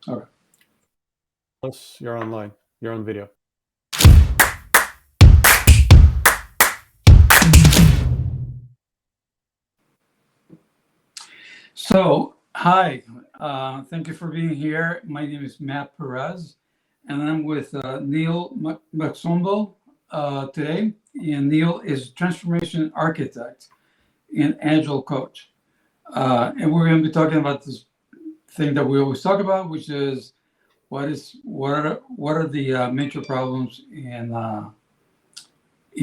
Okay. You're online. You're on video. So, hi. Thank you for being here. My name is Matt Perez, and I'm with Niel Magsombol today. And Neil is transformation architect and agile coach. And we're going to be talking about this thing that we always talk about, which is what are the major problems in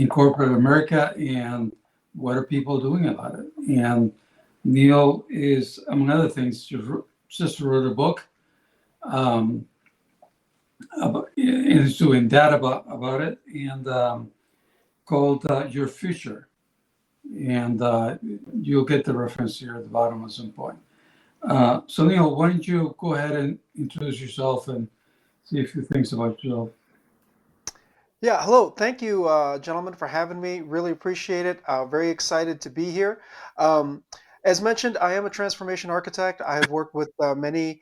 corporate America, and what are people doing about it? And Neil is, among other things, just wrote a book, and is doing that about it, and called Your Future. And you'll get the reference here at the bottom at some point. So Neil, why don't you go ahead and introduce yourself and say a few things about yourself. Yeah, hello. Thank you, gentlemen, for having me. Really appreciate it. Very excited to be here. Um, as mentioned, I am a transformation architect. I have worked with many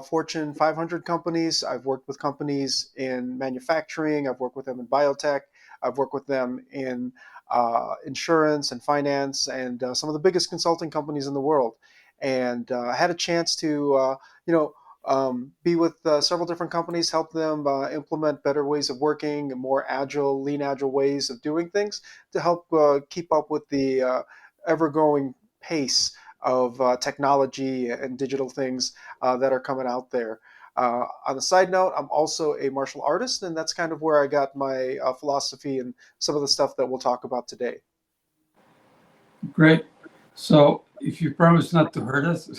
Fortune 500 companies. I've worked with companies in manufacturing. I've worked with them in biotech. I've worked with them in insurance and finance and some of the biggest consulting companies in the world. And I had a chance to, you know, be with several different companies, help them implement better ways of working and more agile, lean agile ways of doing things to help keep up with the ever-growing pace of technology and digital things that are coming out there. On a side note, I'm also a martial artist, and that's kind of where I got my philosophy and some of the stuff that we'll talk about today. Great. So if you promise not to hurt us,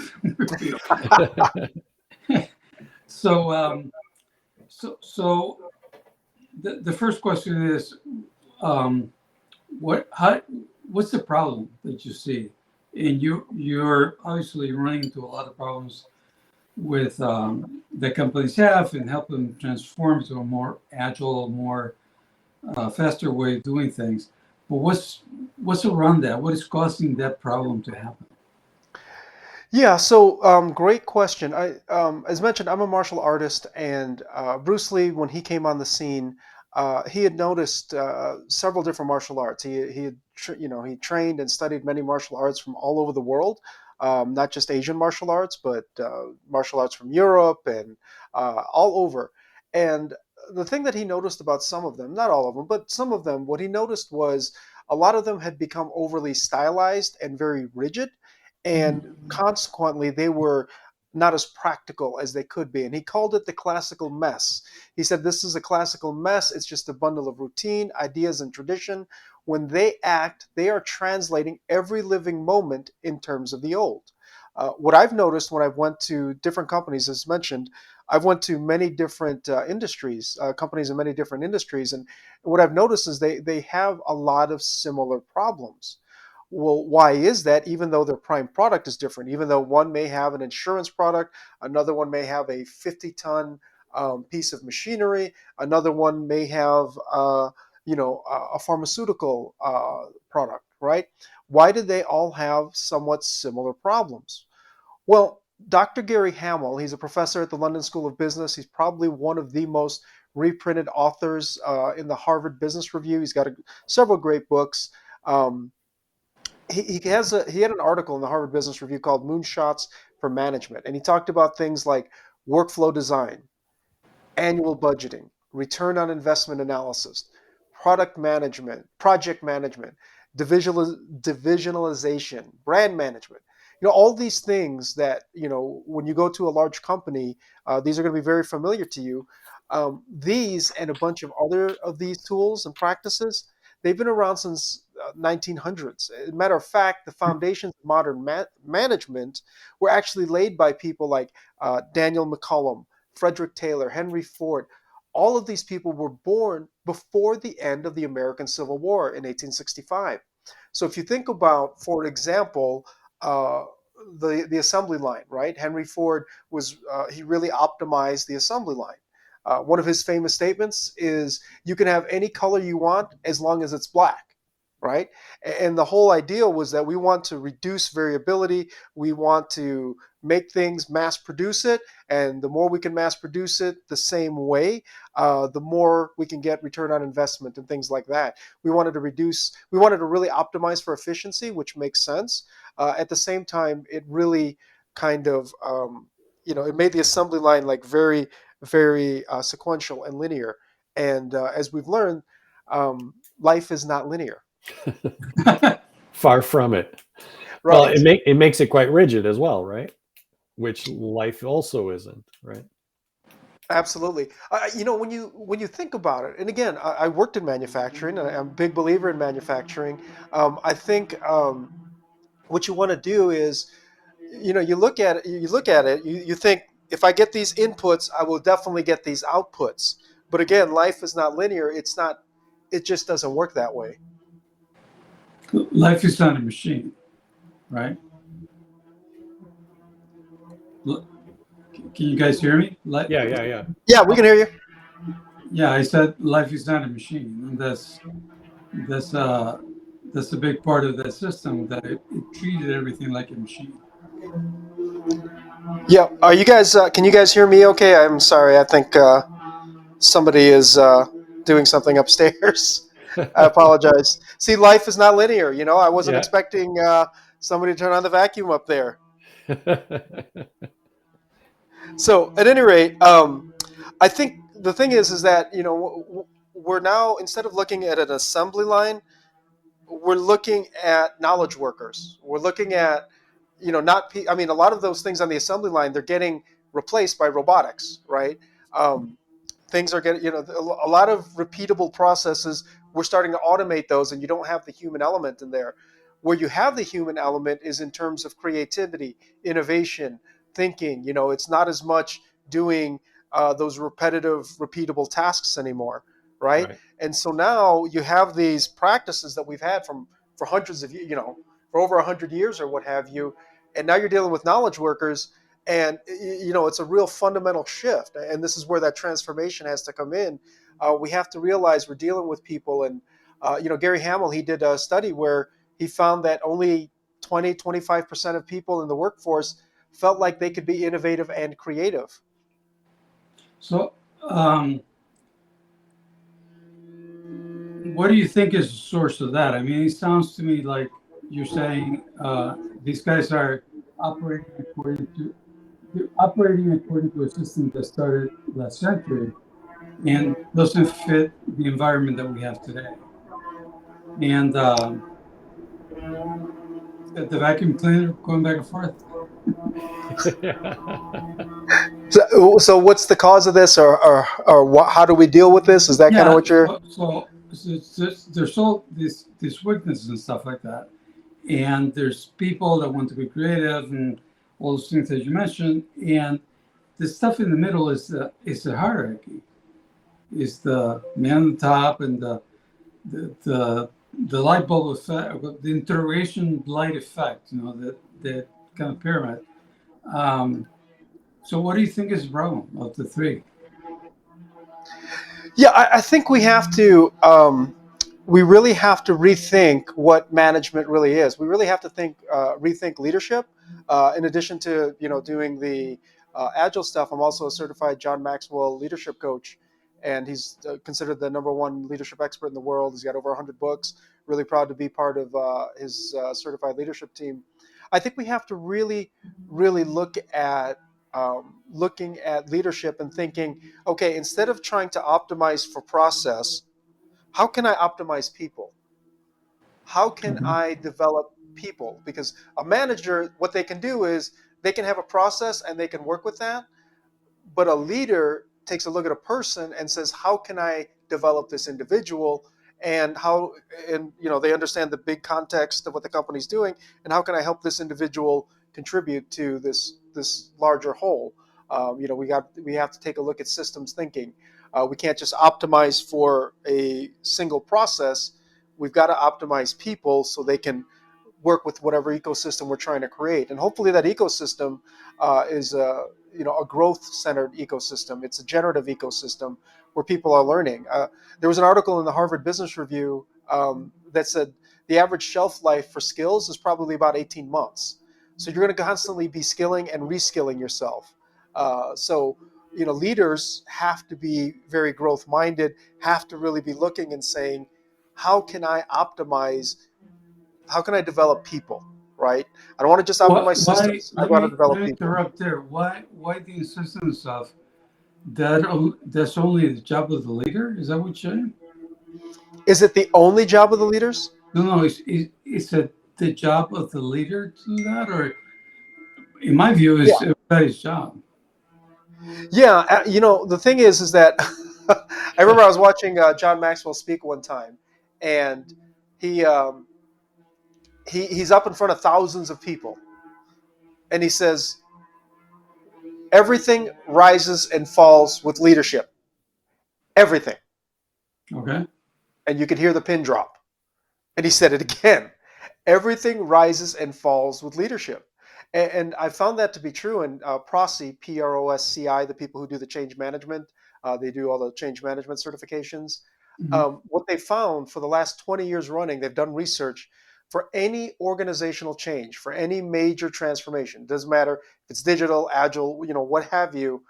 so so the first question is, um, what's the problem that you see? And you're obviously running into a lot of problems with that companies have, and help them transform to a more agile, more faster way of doing things. But what's around that? What is causing that problem to happen? Yeah, so great question. As mentioned, I'm a martial artist, and Bruce Lee, when he came on the scene, he had noticed several different martial arts. He had he trained and studied many martial arts from all over the world, not just Asian martial arts, but martial arts from Europe and all over. And the thing that he noticed about some of them, not all of them, but some of them, what he noticed was a lot of them had become overly stylized and very rigid, and consequently they were not as practical as they could be, and he called it the classical mess. He said this is a classical mess. It's just a bundle of routine, ideas, and tradition. When they act, they are translating every living moment in terms of the old. What I've noticed when I've went to different companies, as mentioned, I've went to many different industries, companies in many different industries, and what I've noticed is they have a lot of similar problems. Well, why is that? Even though their prime product is different, even though one may have an insurance product, another one may have a 50-ton piece of machinery, another one may have, a pharmaceutical product, right? Why do they all have somewhat similar problems? Well, Dr. Gary Hamel, he's a professor at the London School of Business. He's probably one of the most reprinted authors in the Harvard Business Review. He's got several great books. Um, he had an article in the Harvard Business Review called Moonshots for Management, and he talked about things like workflow design, annual budgeting, return on investment analysis, product management, project management, divisionalization, brand management. All these things that, when you go to a large company, these are going to be very familiar to you. These and a bunch of other of these tools and practices, they've been around since 1900s. As a matter of fact, the foundations of modern management were actually laid by people like Daniel McCollum, Frederick Taylor, Henry Ford. All of these people were born before the end of the American Civil War in 1865. So if you think about, for example, the assembly line, right? Henry Ford he really optimized the assembly line. One of his famous statements is, "You can have any color you want as long as it's black." Right? And the whole idea was that we want to reduce variability. We want to make things, mass produce it, and the more we can mass produce it the same way, the more we can get return on investment and things like that. We wanted to really optimize for efficiency, which makes sense. At the same time, it really kind of it made the assembly line like very, very sequential and linear. And as we've learned, life is not linear. Far from it. Well, Right. it makes it quite rigid as well, right? Which life also isn't, right? Absolutely. When you think about it, and again, I worked in manufacturing, and I'm a big believer in manufacturing. I think what you want to do is, you think, if I get these inputs, I will definitely get these outputs. But again, life is not linear. It's not. It just doesn't work that way. Life is not a machine, right? Look, can you guys hear me? Yeah. Yeah, we can hear you. Yeah, I said life is not a machine, and that's that's a big part of that system, that it treated everything like a machine. Yeah. Are you guys? Can you guys hear me? Okay. I'm sorry. I think somebody is doing something upstairs. I apologize. See, life is not linear. I wasn't Yeah. expecting somebody to turn on the vacuum up there. So, at any rate, I think the thing is that we're now, instead of looking at an assembly line, we're looking at knowledge workers. We're looking at, not. I mean, a lot of those things on the assembly line, they're getting replaced by robotics, right? Um, Things are getting, a lot of repeatable processes. We're starting to automate those, and you don't have the human element in there. Where you have the human element is in terms of creativity, innovation, thinking. It's not as much doing those repetitive, repeatable tasks anymore, right? Right. And so now you have these practices that we've had for hundreds of for over 100 years or what have you, and now you're dealing with knowledge workers, and it's a real fundamental shift, and this is where that transformation has to come in. We have to realize we're dealing with people, and Gary Hamel, he did a study where he found that only 20-25% of people in the workforce felt like they could be innovative and creative. So, what do you think is the source of that? I mean, it sounds to me like you're saying these guys are operating according to operating according to a system that started last century and doesn't fit the environment that we have today. And the vacuum cleaner going back and forth. So what's the cause of this, or what, how do we deal with this? Is that kind of Yeah. what you're? There's all these weaknesses and stuff like that. And there's people that want to be creative and all those things that you mentioned. And the stuff in the middle is the hierarchy. Is the man on the top and the light bulb effect, the interrogation light effect, that kind of pyramid. Um, so what do you think is the problem of the three? Yeah, I think we have to. We really have to rethink what management really is. We really have to rethink leadership. In addition to doing the agile stuff, I'm also a certified John Maxwell leadership coach, and he's considered the #1 leadership expert in the world. He's got over 100 books. Really proud to be part of his certified leadership team. I think we have to really, really look at looking at leadership and thinking, okay, instead of trying to optimize for process, how can I optimize people? How can Mhm. I develop people? Because a manager, what they can do is they can have a process and they can work with that. But a leader takes a look at a person and says, how can I develop this individual? And they understand the big context of what the company's doing, and how can I help this individual contribute to this larger whole? We have to take a look at systems thinking. We can't just optimize for a single process. We've got to optimize people so they can work with whatever ecosystem we're trying to create, and hopefully that ecosystem is a growth centered ecosystem. It's a generative ecosystem where people are learning. There was an article in the Harvard Business Review that said the average shelf life for skills is probably about 18 months. So you're going to constantly be skilling and reskilling yourself. So leaders have to be very growth minded, have to really be looking and saying, how can I optimize? How can I develop people? Right? I don't want to just optimize Why? systems. I Let want to me develop people. interrupt there. Why the insistence of that's only the job of the leader? Is that what you're saying? Is it the only job of the leaders? No, no. Is it the job of the leader to do that, or in my view, Yeah. is everybody's job? Yeah, the thing is that I remember I was watching John Maxwell speak one time, and he he's up in front of thousands of people, and he says everything rises and falls with leadership. Everything, Okay. and you could hear the pin drop. And he said it again. Everything rises and falls with leadership. And I found that to be true. And PROSCI, PROSCI, the people who do the change management, they do all the change management certifications. Mhm. What they found for the last 20 years running, they've done research for any organizational change, for any major transformation. Doesn't matter if it's digital, agile, what have you,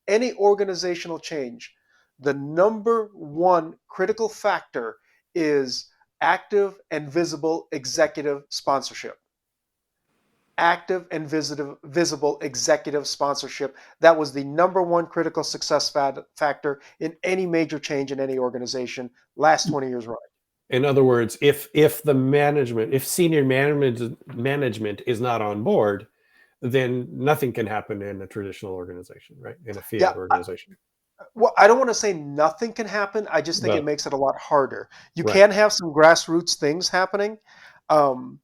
any organizational change, the number one critical factor is active and visible executive sponsorship. Active and visible executive sponsorship. That was the number one critical success factor in any major change in any organization last 20 years running. In other words, if the management, if senior management is not on board, then nothing can happen in a traditional organization, right? In a Yeah, fiat organization. well, I don't want to say nothing can happen. I just think it Well, makes it a lot harder. You right. can have some grassroots things happening, um,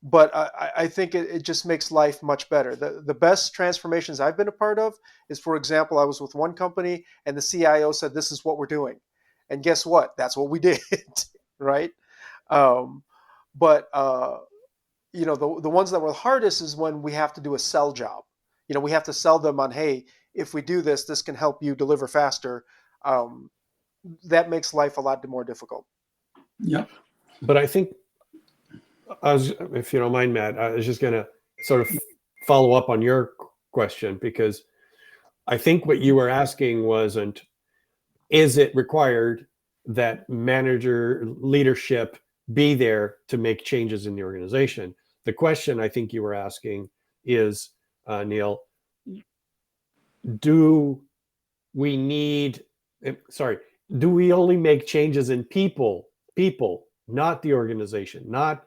but I think it just makes life much better. The best transformations I've been a part of is, for example, I was with one company and the CIO said, "This is what we're doing," and guess what? That's what we did, right? Um, but the ones that were hardest is when we have to do a sell job. We have to sell them on, hey, if we do this, this can help you deliver faster. Um, that makes life a lot more difficult. Yeah. But I think, if you don't mind, Matt, I was just going to sort of follow up on your question, because I think what you were asking wasn't, is it required that manager leadership be there to make changes in the organization? The question I think you were asking is, Niel, do we need, sorry, do we only make changes in people, not the organization, not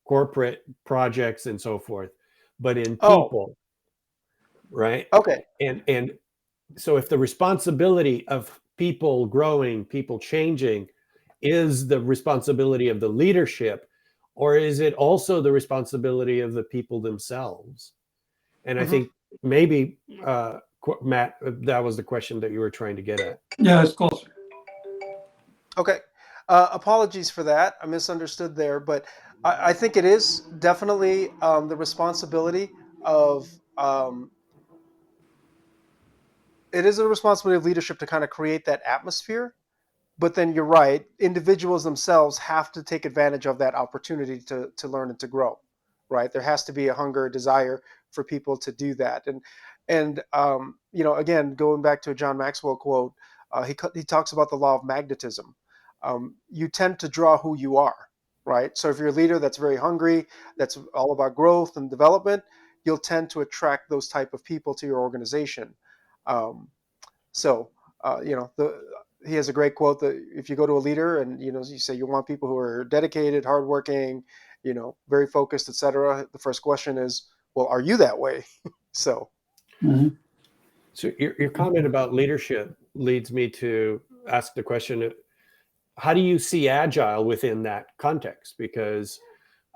corporate projects and so forth, but in Oh, people, right? okay. And so if the responsibility of people growing, people changing is the responsibility of the leadership, or is it also the responsibility of the people themselves? And I Hmm. think maybe, Matt, that was the question that you were trying to get at. Yeah, it's closer. Okay. Apologies for that. I misunderstood there, but I think it is definitely the responsibility of it is a responsibility of leadership to kind of create that atmosphere. But then you're right, individuals themselves have to take advantage of that opportunity to learn and to grow, right? There has to be a hunger, a desire for people to do that. And again, going back to a John Maxwell quote, he talks about the law of magnetism. You tend to draw who you are, right? So if you're a leader that's very hungry, that's all about growth and development, you'll tend to attract those type of people to your organization. Um, so, he has a great quote that if you go to a leader and you say you want people who are dedicated, hardworking, very focused, etc. The first question is, well, are you that way? So, Mhm. So your comment about leadership leads me to ask the question, how do you see agile within that context? Because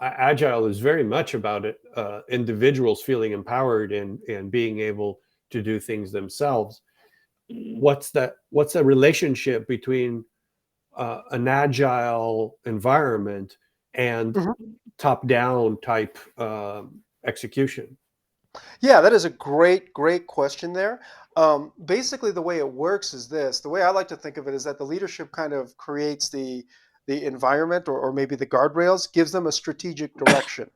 agile is very much about it, individuals feeling empowered and being able to do things themselves. What's the relationship between an agile environment and mhm. top-down type execution? Yeah, that is a great question there. Basically, the way it works is this. The way I like to think of it is that the leadership kind of creates the environment or maybe the guardrails, gives them a strategic direction,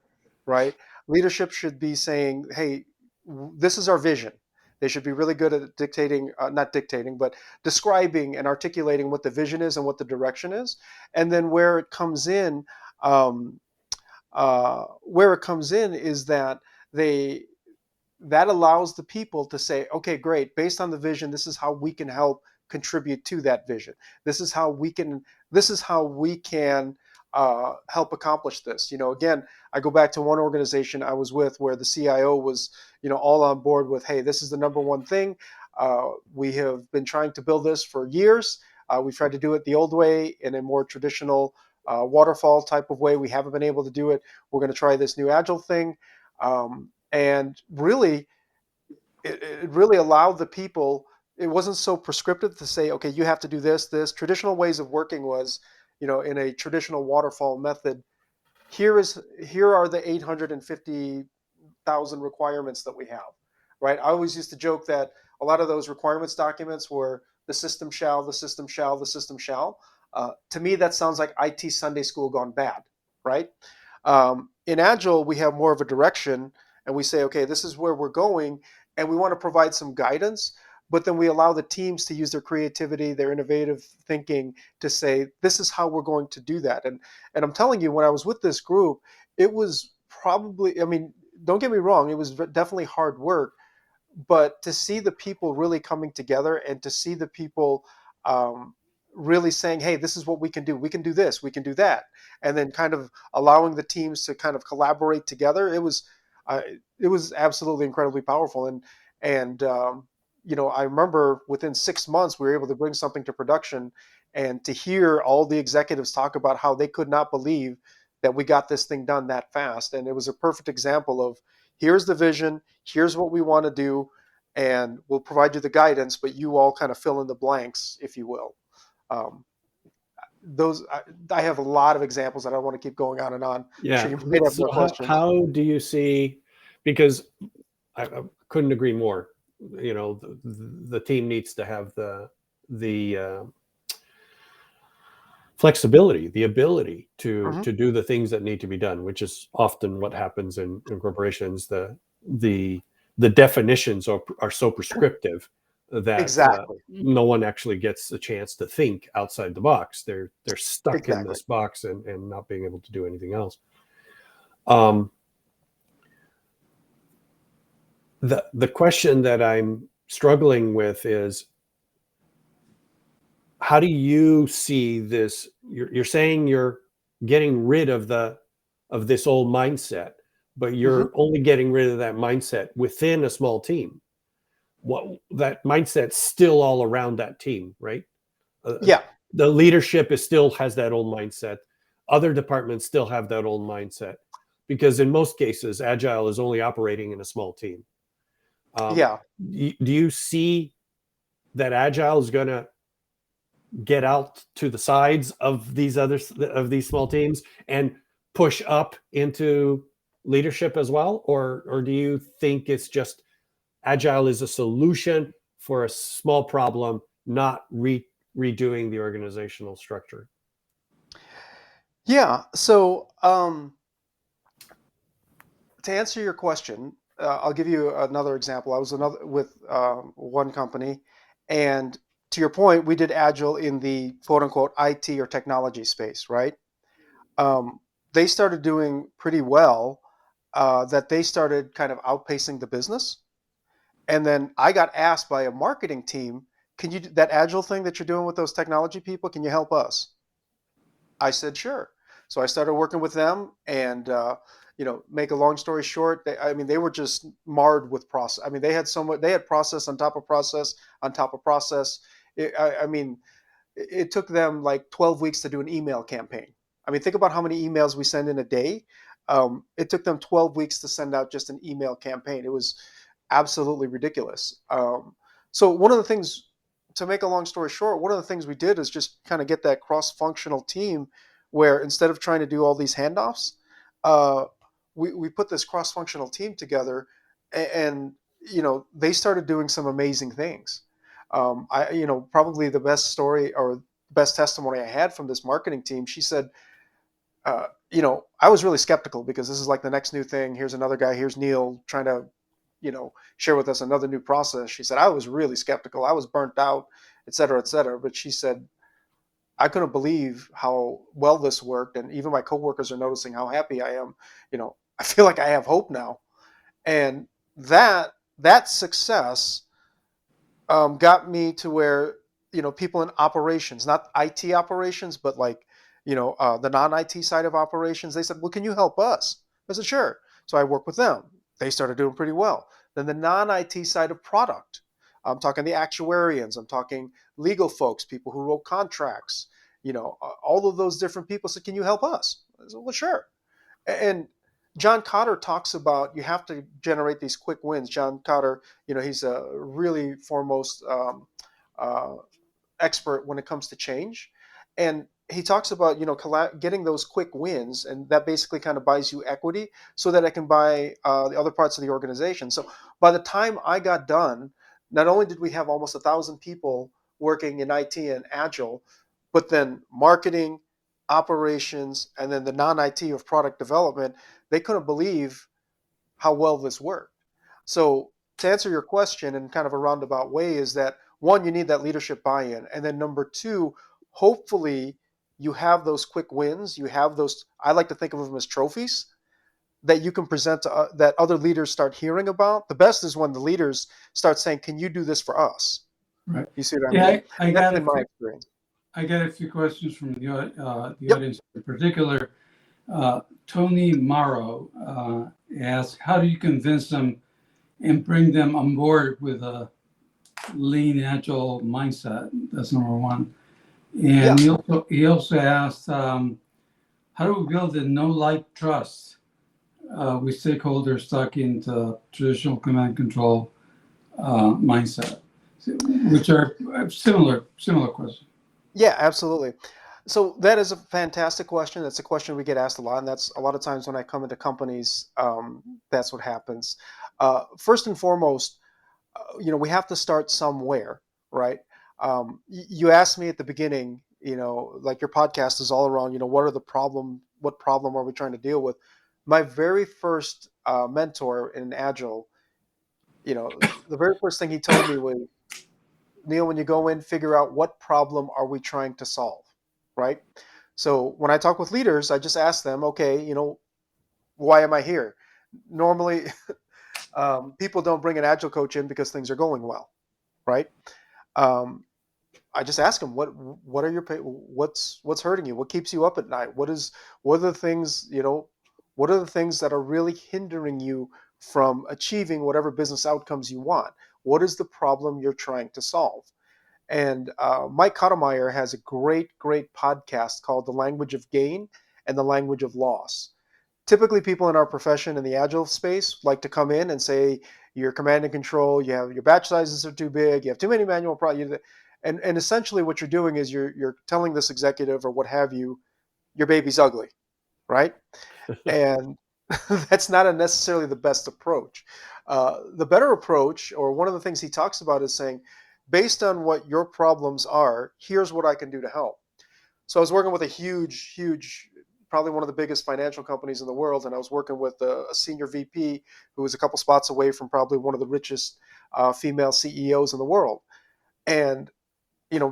right? Leadership should be saying, hey, this is our vision. They should be really good at dictating, not dictating, but describing and articulating what the vision is and what the direction is. And then um, where it comes in is that they that allows the people to say, okay, great, based on the vision, this is how we can help contribute to that vision. This is how we can help accomplish this. Again, I go back to one organization I was with where the CIO was, all on board with, hey, this is the number one thing. We have been trying to build this for years. We've tried to do it the old way in a more traditional waterfall type of way. We haven't been able to do it. We're going to try this new agile thing. And really, it really allowed the people. It wasn't so prescriptive to say, okay, you have to do this. Traditional ways of working was, in a traditional waterfall method. Here are the 850,000 requirements that we have, right? I always used to joke that a lot of those requirements documents were the system shall, the system shall, the system shall. To me, that sounds like IT Sunday school gone bad, right? In Agile, we have more of a direction, and we say, okay, this is where we're going, and we want to provide some guidance, but then we allow the teams to use their creativity, their innovative thinking to say, this is how we're going to do that. And I'm telling you, when I was with this group, it was probably, I mean, don't get me wrong, it was definitely hard work, but to see the people really coming together and to see the people um, really saying, hey, this is what we can do. We can do this, we can do that. And then kind of allowing the teams to kind of collaborate together. Uh, it was absolutely incredibly powerful. And I remember within 6 months, we were able to bring something to production, and to hear all the executives talk about how they could not believe that we got this thing done that fast. And it was a perfect example of, here's the vision, here's what we want to do, and we'll provide you the guidance, but you all kind of fill in the blanks, if you will. Um, those I have a lot of examples that I want to keep going on and on. I'm sure Yeah. you might have So more questions. how do you see, because I couldn't agree more, the team needs to have the flexibility, the ability to do the things that need to be done, which is often what happens in corporations. The definitions are so prescriptive that Exactly. no one actually gets a chance to think outside the box. They're stuck in Exactly. this box and not being able to do anything else. The question that I'm struggling with is, how do you see this? You're saying you're getting rid of this old mindset, but you're only getting rid of that mindset within a small team. What that mindset's still all around that team, right? Yeah. The leadership still has that old mindset. Other departments still have that old mindset, because in most cases, Agile is only operating in a small team. Yeah. Do you see that Agile is going to get out to the sides of these small teams and push up into leadership as well, or do you think it's just Agile is a solution for a small problem, not redoing the organizational structure? Yeah. So to answer your question, I'll give you another example. I was with one company, and to your point, we did Agile in the quote unquote IT or technology space, right? Um, they started doing pretty well, that they started kind of outpacing the business. And then I got asked by a marketing team, can you, that Agile thing that you're doing with those technology people, can you help us? I said, sure. So I started working with them, and make a long story short, they were just marred with process. I mean, they had process on top of process on top of process. It took them like 12 weeks to do an email campaign. I mean, think about how many emails we send in a day. It took them 12 weeks to send out just an email campaign. It was absolutely ridiculous. So one of the things, to make a long story short, one of the things we did is just kind of get that cross-functional team where instead of trying to do all these handoffs, uh, we put this cross-functional team together, and they started doing some amazing things. Probably the best story or best testimony I had from this marketing team, she said, I was really skeptical because this is like the next new thing. Here's another guy. Here's Neil trying to, share with us another new process. She said, I was really skeptical. I was burnt out, et cetera, et cetera. But she said, I couldn't believe how well this worked. And even my coworkers are noticing how happy I am. I feel like I have hope now. And that success got me to where people in operations, not IT operations, but like the non-IT side of operations, they said, "Well, can you help us?" I said, "Sure." So I worked with them. They started doing pretty well. Then the non-IT side of product, I'm talking the actuarians, I'm talking legal folks, people who wrote contracts, all of those different people said, "Can you help us?" I said, "Well, sure." And John Cotter talks about you have to generate these quick wins. John Cotter, he's a really foremost uh, expert when it comes to change, and he talks about getting those quick wins, and that basically kind of buys you equity so that I can buy the other parts of the organization. So by the time I got done, not only did we have almost 1,000 people working in IT and Agile, but then marketing, operations, and then the non-IT of product development, they couldn't believe how well this worked. So to answer your question in kind of a roundabout way is that one, you need that leadership buy-in. And then number two, hopefully you have those quick wins. You have those, I like to think of them as trophies that you can present to that other leaders start hearing about. The best is when the leaders start saying, can you do this for us? Right. You see what I Yeah, mean? I That's got been a my few, experience. I got a few questions from the Yep. audience in particular. Tony Morrow asked, how do you convince them and bring them on board with a lean, agile mindset? That's number one. Yeah. And he also asked, how do we build a no-like trust with stakeholders stuck into traditional command control mindset, which are similar questions. Yeah, absolutely. So that is a fantastic question. That's a question we get asked a lot, and that's a lot of times when I come into companies, that's what happens. First and foremost, we have to start somewhere, right? You asked me at the beginning, like your podcast is all around, what problem are we trying to deal with? My very first mentor in Agile, the very first thing he told me was, Neil, when you go in, figure out what problem are we trying to solve, right? So when I talk with leaders, I just ask them, okay, why am I here? Normally, people don't bring an agile coach in because things are going well, right? Um, I just ask them, what are your what's hurting you? What keeps you up at night? What are the things what are the things that are really hindering you from achieving whatever business outcomes you want? What is the problem you're trying to solve? And Mike Cottermeyer has a great podcast called The Language of Gain and The Language of Loss. Typically, people in our profession in the agile space like to come in and say, your command and control, you have your batch sizes are too big, you have too many manual projects. And essentially what you're doing is you're telling this executive or what have you, your baby's ugly, right? And that's not necessarily the best approach. The better approach, or one of the things he talks about, is saying, based on what your problems are, here's what I can do to help. So I was working with a huge, probably one of the biggest financial companies in the world, and I was working with a senior VP who was a couple spots away from probably one of the richest female CEOs in the world. And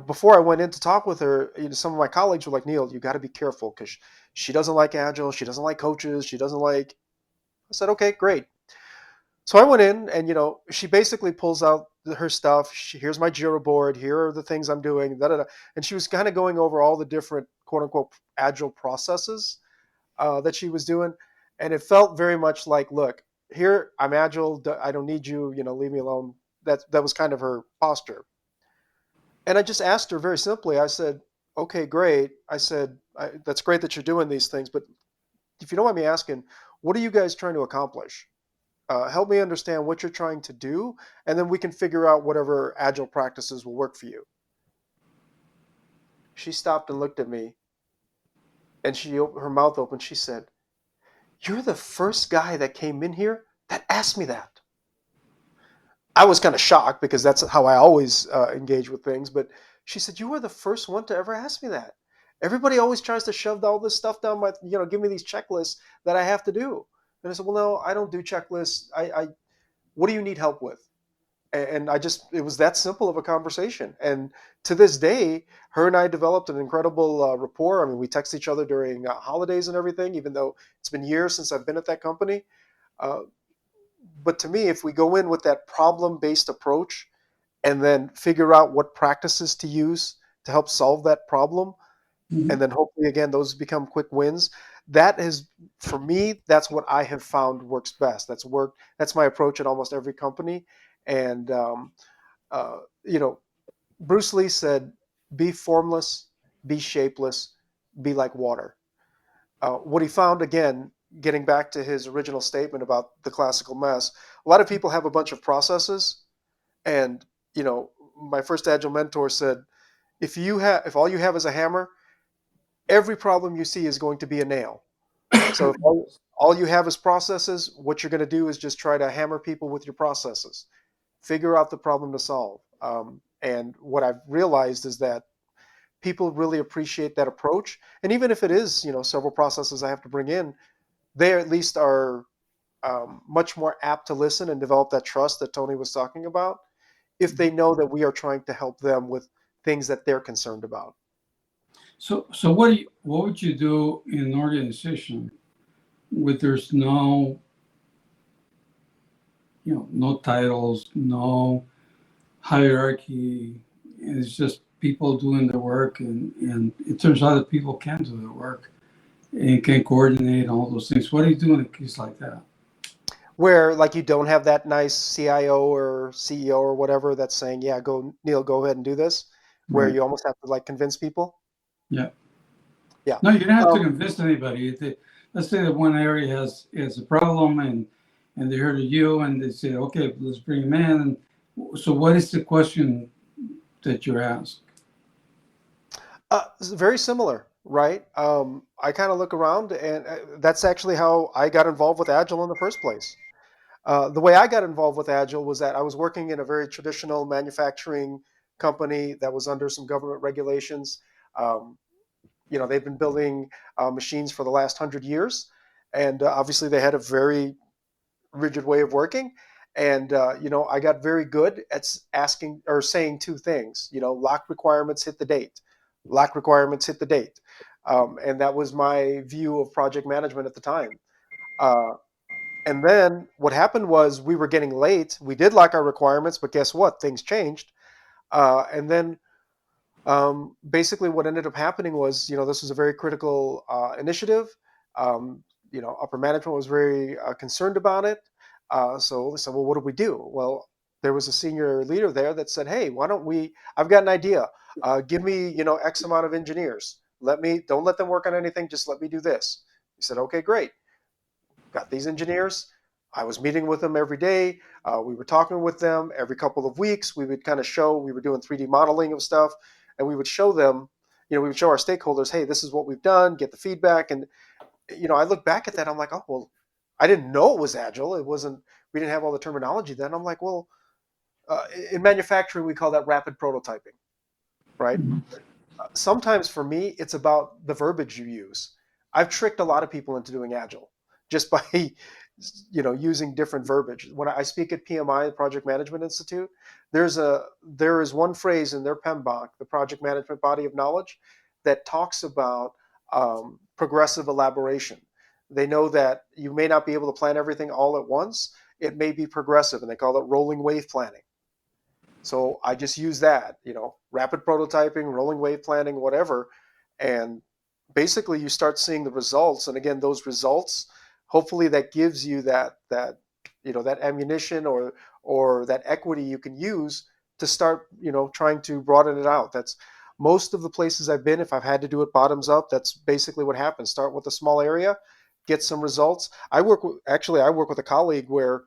before I went in to talk with her, some of my colleagues were like, Neil, you got to be careful because she doesn't like agile, she doesn't like coaches, she doesn't like. I said, okay, great. So I went in, and she basically pulls out her stuff. Here's my Jira board. Here are the things I'm doing. Da, da, da. And she was kind of going over all the different quote unquote agile processes that she was doing, and it felt very much like, look, here I'm agile. I don't need you. Leave me alone. That was kind of her posture. And I just asked her very simply. I said, okay, great. I said, that's great that you're doing these things, but if you don't mind me asking, what are you guys trying to accomplish? Help me understand what you're trying to do, and then we can figure out whatever agile practices will work for you. She stopped and looked at me, and her mouth opened. She said, you're the first guy that came in here that asked me that. I was kind of shocked because that's how I always engage with things. But she said, you were the first one to ever ask me that. Everybody always tries to shove all this stuff down my, give me these checklists that I have to do. And I said, well, no, I don't do checklists. What do you need help with? And it was that simple of a conversation. And to this day, her and I developed an incredible rapport. I mean, we text each other during holidays and everything, even though it's been years since I've been at that company. Uh, but to me, if we go in with that problem-based approach and then figure out what practices to use to help solve that problem, Mhm. and then hopefully again those become quick wins, that is, for me, that's what I have found works best. That's my approach at almost every company. And uh, you know Bruce Lee said, be formless, be shapeless, be like water. What he found, again, getting back to his original statement about the classical mess, a lot of people have a bunch of processes. And my first agile mentor said, if all you have is a hammer, every problem you see is going to be a nail. So if all you have is processes, what you're going to do is just try to hammer people with your processes. Figure out the problem to solve. And what I've realized is that people really appreciate that approach. And even if it is, several processes I have to bring in, they at least are much more apt to listen and develop that trust that Tony was talking about, if they know that we are trying to help them with things that they're concerned about. So what would you do in an organization where there's no, no titles, no hierarchy, and it's just people doing their work, and it turns out that people can do their work and can coordinate all those things. What do you do in a case like that? Where, like, you don't have that nice CIO or CEO or whatever that's saying, yeah, go Neil, go ahead and do this, where Right. you almost have to like convince people. Yeah. Yeah. No, you don't have to Um, convince anybody. Let's say that one area has a problem, and they heard of you, and they say, okay, let's bring him in. So what is the question that you're asked? it's very similar, right? I kind of look around, and that's actually how I got involved with Agile in the first place. The way I got involved with Agile was that I was working in a very traditional manufacturing company that was under some government regulations. Um, they've been building machines for the last 100 years, and obviously they had a very rigid way of working. And I got very good at asking or saying two things. Lock requirements, hit the date. Lock requirements, hit the date. And that was my view of project management at the time. Uh, and then what happened was we were getting late. We did lock our requirements, but guess what? Things changed. And then basically what ended up happening was, this was a very critical initiative. Upper management was very concerned about it. So they said, well, what do we do? Well, there was a senior leader there that said, hey, why don't we, I've got an idea. Give me, X amount of engineers. Don't let them work on anything. Just let me do this. He said, okay, great. Got these engineers. I was meeting with them every day. We were talking with them every couple of weeks. We would kind of show, we were doing 3D modeling of stuff, and we would show them, we would show our stakeholders, hey, this is what we've done, get the feedback. And, I look back at that, I'm like, oh, well, I didn't know it was agile. We didn't have all the terminology then. I'm like, well, in manufacturing, we call that rapid prototyping, right? Mhm. Sometimes for me, it's about the verbiage you use. I've tricked a lot of people into doing agile just by using different verbiage. When I speak at PMI, the Project Management Institute, there is one phrase in their PMBOK, the Project Management Body of Knowledge, that talks about progressive elaboration. They know that you may not be able to plan everything all at once. It may be progressive, and they call it rolling wave planning. So I just use that, rapid prototyping, rolling wave planning, whatever. And basically you start seeing the results. And again, those results, hopefully that gives you that ammunition or that equity you can use to start, trying to broaden it out. That's most of the places I've been. If I've had to do it bottoms up, that's basically what happens. Start with a small area, get some results. I work with a colleague where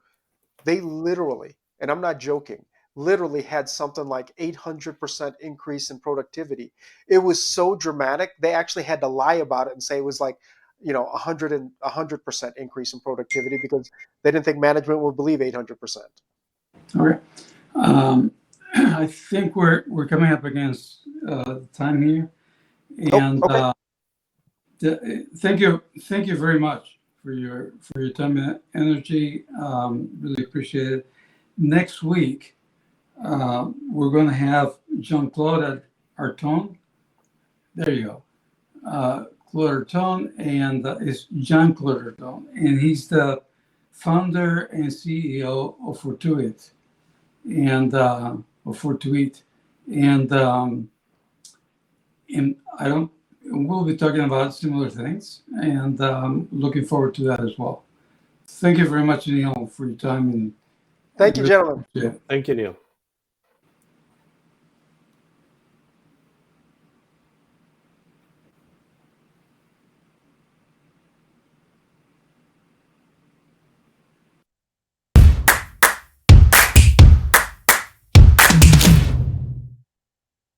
they literally, and I'm not joking, literally had something like 800% increase in productivity. It was so dramatic. They actually had to lie about it and say it was like, 100% increase in productivity because they didn't think management would believe 800%. Okay. Um, I think we're coming up against time here, And okay. thank you very much for your time and energy. Really appreciate it. Next week, we're going to have Jean-Claude Arton. There you go. Claude Arton, and it's Jean-Claude Arton, and he's the founder and CEO of Fortuit, and of Fortuit, and I don't. We'll be talking about similar things, and looking forward to that as well. Thank you very much, Niel, for your time. And Thank you, gentlemen. yeah. Thank you, Neil.